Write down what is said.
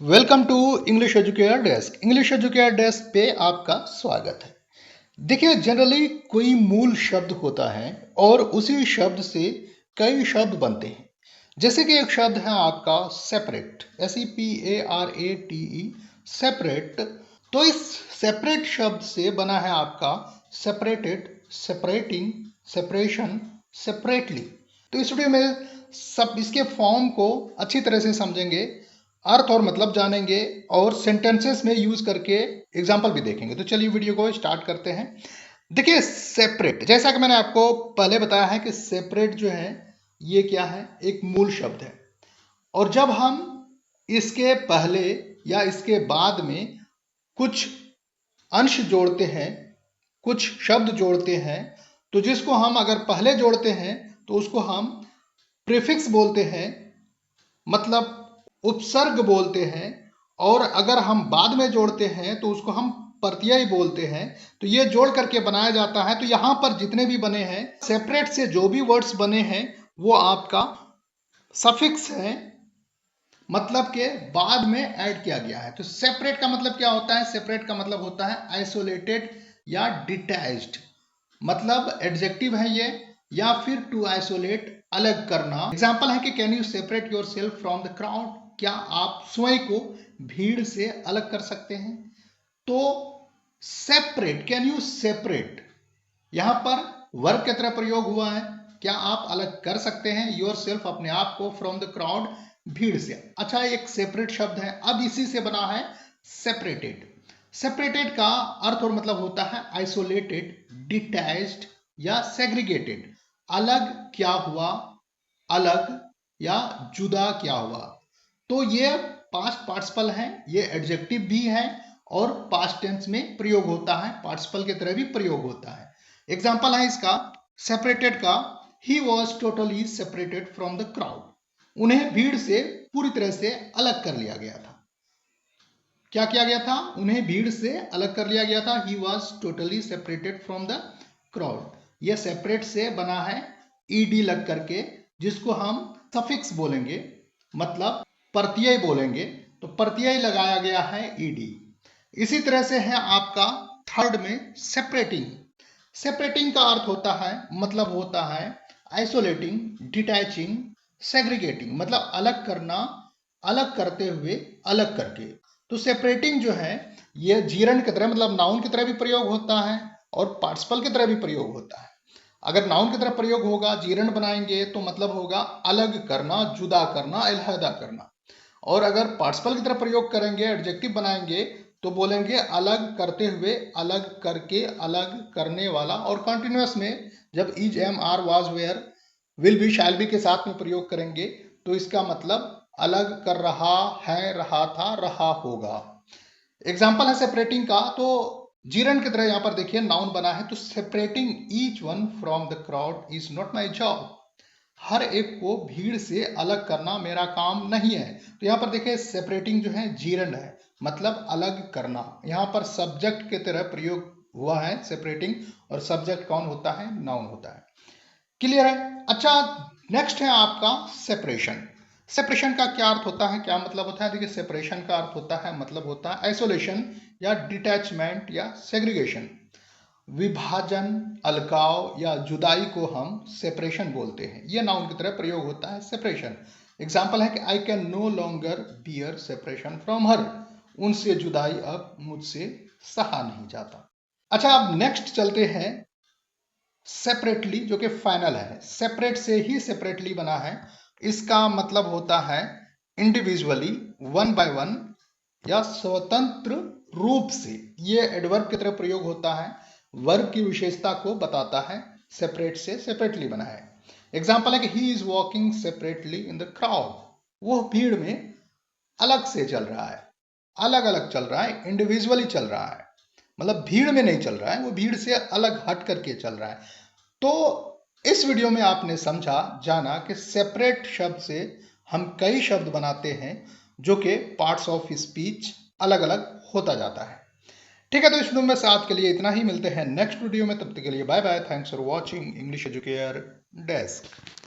Welcome to English educator desk. English educator desk पे आपका स्वागत है। देखिए, जनरली कोई मूल शब्द होता है और उसी शब्द से कई शब्द बनते हैं। जैसे कि एक शब्द है आपका सेपरेट, SEPARATE, सेपरेट। तो इस सेपरेट शब्द से बना है आपका सेपरेटेड, सेपरेटिंग, सेपरेशन, सेपरेटली। तो इस वीडियो में सब इसके फॉर्म को अच्छी तरह से समझेंगे, अर्थ और मतलब जानेंगे और सेंटेंसेस में यूज करके एग्जाम्पल भी देखेंगे। तो चलिए वीडियो को स्टार्ट करते हैं। देखिए, सेपरेट, जैसा कि मैंने आपको पहले बताया है कि सेपरेट जो है ये क्या है, एक मूल शब्द है। और जब हम इसके पहले या इसके बाद में कुछ अंश जोड़ते हैं, कुछ शब्द जोड़ते हैं, तो जिसको हम अगर पहले जोड़ते हैं तो उसको हम प्रीफिक्स बोलते हैं, मतलब उपसर्ग बोलते हैं। और अगर हम बाद में जोड़ते हैं तो उसको हम प्रत्यय बोलते हैं। तो ये जोड़ करके बनाया जाता है। तो यहाँ पर जितने भी बने हैं सेपरेट से, जो भी वर्ड्स बने हैं वो आपका सफिक्स है, मतलब के बाद में ऐड किया गया है। तो सेपरेट का मतलब क्या होता है? सेपरेट का मतलब होता है आइसोलेटेड या डिटैच्ड, मतलब एडजेक्टिव है ये, या फिर टू आइसोलेट, अलग करना। एग्जाम्पल है कि can you separate your self from the crowd, क्या आप स्वयं को भीड़ से अलग कर सकते हैं? तो सेपरेट, कैन यू सेपरेट, यहां पर वर्ब की तरह प्रयोग हुआ है। क्या आप अलग कर सकते हैं योर सेल्फ, अपने आप को, फ्रॉम द क्राउड, भीड़ से। अच्छा, एक सेपरेट शब्द है, अब इसी से बना है सेपरेटेड। सेपरेटेड का अर्थ और मतलब होता है आइसोलेटेड, डिटैच्ड या सेग्रीगेटेड, अलग क्या हुआ, अलग या जुदा क्या हुआ। तो ये पास्ट पार्टिसिपल है, ये एडजेक्टिव भी है और पास्ट टेंस में प्रयोग होता है, पार्टिसिपल की तरह भी प्रयोग होता है। एग्जाम्पल है इसका सेपरेटेड का, he was totally separated from the crowd, उन्हें भीड़ से पूरी तरह से अलग कर लिया गया था। क्या किया गया था? उन्हें भीड़ से अलग कर लिया गया था। He was totally separated from the crowd, यह सेपरेट से बना है ईडी लग करके, जिसको हम सफिक्स बोलेंगे, मतलब प्रत्यय बोलेंगे। तो प्रत्यय लगाया गया है ईडी। इसी तरह से है आपका थर्ड में सेपरेटिंग। सेपरेटिंग का अर्थ होता है, मतलब होता है आइसोलेटिंग, डिटैचिंग, सेग्रीगेटिंग, मतलब अलग करना, अलग करते हुए, अलग करके। तो सेपरेटिंग जो है ये जीरन की तरह, मतलब नाउन की तरह भी प्रयोग होता है और पार्टिसिपल की तरह भी प्रयोग होता है। अगर नाउन की तरह प्रयोग होगा, जीरण बनाएंगे, तो मतलब होगा अलग करना, जुदा करना, अलहदा करना। और अगर पार्टिसिपल की तरह प्रयोग करेंगे, एडजेक्टिव बनाएंगे, तो बोलेंगे अलग करते हुए, अलग करके, अलग करने वाला। और कॉन्टिन्यूअस में जब is, am, are, was, were, will be, shall be के साथ में प्रयोग करेंगे तो इसका मतलब अलग कर रहा है, रहा था, रहा होगा। एग्जाम्पल है सेपरेटिंग का, तो जीरन की तरह यहां पर देखिए नाउन बना है। तो separating each one from the crowd is not my job, हर एक को भीड़ से अलग करना मेरा काम नहीं है। तो यहाँ पर देखिए सेपरेटिंग जो है जीरन है, मतलब अलग करना। यहाँ पर सब्जेक्ट की तरह प्रयोग हुआ है सेपरेटिंग, और सब्जेक्ट कौन होता है? नाउन होता है। क्लियर है? अच्छा, नेक्स्ट है आपका सेपरेशन। सेपरेशन का क्या अर्थ होता है, क्या मतलब होता है? देखिए, सेपरेशन का अर्थ होता है, मतलब होता है आइसोलेशन या डिटैचमेंट या सेग्रीगेशन, विभाजन, अलगाव या जुदाई को हम सेपरेशन बोलते हैं। यह नाउन की तरह प्रयोग होता है सेपरेशन। एग्जाम्पल है कि I can no longer bear separation from her, उनसे जुदाई अब मुझसे सहा नहीं जाता। अच्छा, अब नेक्स्ट चलते हैं सेपरेटली, जो कि फाइनल है। सेपरेट से ही सेपरेटली बना है। इसका मतलब होता है इंडिविजुअली, वन बाय वन या स्वतंत्र रूप से। ये एडवर्ब की तरह प्रयोग होता है, वर्ब की विशेषता को बताता है। सेपरेट से सेपरेटली बना है। एग्जाम्पल है कि he is walking separately in the crowd, वो भीड़ में अलग से चल रहा है, अलग अलग चल रहा है, इंडिविजुअली चल रहा है, मतलब भीड़ में नहीं चल रहा है, वो भीड़ से अलग हट करके चल रहा है। तो इस वीडियो में आपने समझा, जाना कि सेपरेट शब्द से हम कई शब्द बनाते हैं, जो कि पार्ट्स ऑफ स्पीच अलग अलग होता जाता है। ठीक है, तो इस वीडियो में साथ के लिए इतना ही। मिलते हैं नेक्स्ट वीडियो में, तब तक के लिए bye bye. Thanks for watching English educator desk.